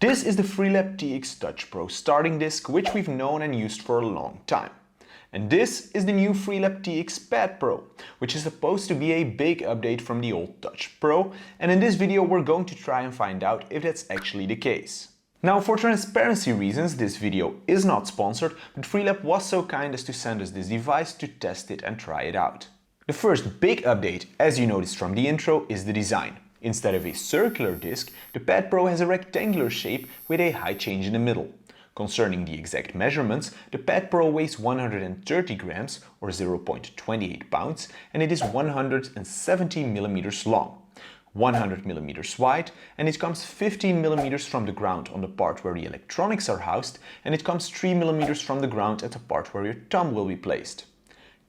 This is the Freelap TX Touch Pro starting disc, which we've known and used for a long time. And this is the new Freelap TX Pad Pro, which is supposed to be a big update from the old Touch Pro, and in this video we're going to try and find out if that's actually the case. Now, for transparency reasons, this video is not sponsored, but Freelap was so kind as to send us this device to test it and try it out. The first big update, as you noticed from the intro, is the design. Instead of a circular disc, the Pad Pro has a rectangular shape with a height change in the middle. Concerning the exact measurements, the Pad Pro weighs 130 grams or 0.28 pounds and it is 170 millimeters long, 100 millimeters wide, and it comes 15 millimeters from the ground on the part where the electronics are housed, and it comes 3 millimeters from the ground at the part where your thumb will be placed.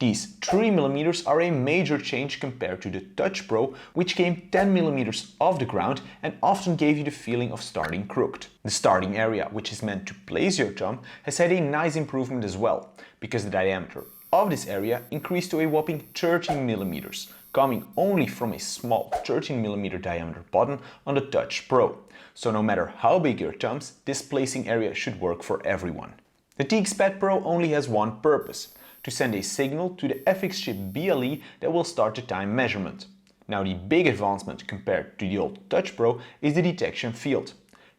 These 3 millimeters are a major change compared to the Touch Pro, which came 10 millimeters off the ground and often gave you the feeling of starting crooked. The starting area, which is meant to place your thumb, has had a nice improvement as well, because the diameter of this area increased to a whopping 13 millimeters, coming only from a small 13 millimeter diameter button on the Touch Pro. So no matter how big your thumbs, this placing area should work for everyone. The TX Pad Pro only has one purpose: to send a signal to the FX chip BLE that will start the time measurement. Now, the big advancement compared to the old Touch Pro is the detection field.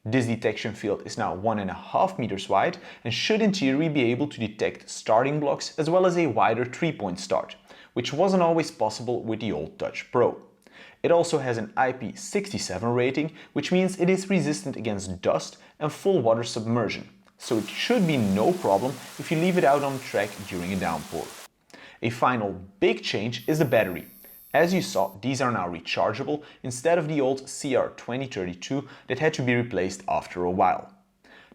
This detection field is now 1.5 meters wide and should in theory be able to detect starting blocks as well as a wider 3-point start, which wasn't always possible with the old Touch Pro. It also has an IP67 rating, which means it is resistant against dust and full water submersion. So it should be no problem if you leave it out on track during a downpour. A final big change is the battery. As you saw, these are now rechargeable instead of the old CR2032 that had to be replaced after a while.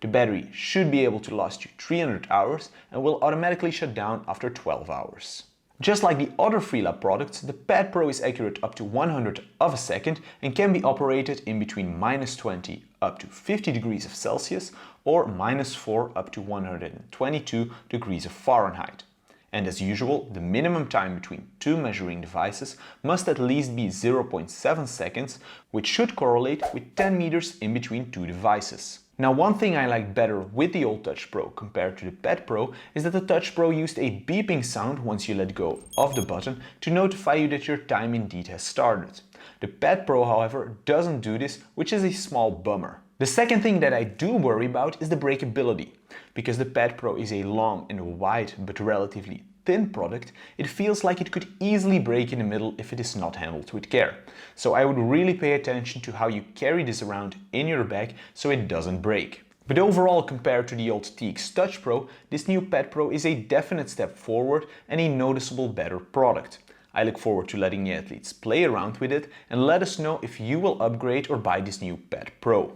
The battery should be able to last you 300 hours and will automatically shut down after 12 hours. Just like the other Freelap products, the Pad Pro is accurate up to 100 of a second and can be operated in between -20 up to 50 degrees of Celsius or -4 up to 122 degrees of Fahrenheit. And as usual, the minimum time between two measuring devices must at least be 0.7 seconds, which should correlate with 10 meters in between two devices. Now, one thing I liked better with the old Touch Pro compared to the Pad Pro is that the Touch Pro used a beeping sound once you let go of the button to notify you that your time indeed has started. The Pad Pro, however, doesn't do this, which is a small bummer. The second thing that I do worry about is the breakability. Because the Pad Pro is a long and wide but relatively thin product, it feels like it could easily break in the middle if it is not handled with care. So I would really pay attention to how you carry this around in your bag so it doesn't break. But overall, compared to the old TX Touch Pro, this new Pad Pro is a definite step forward and a noticeable better product. I look forward to letting the athletes play around with it and let us know if you will upgrade or buy this new Pad Pro.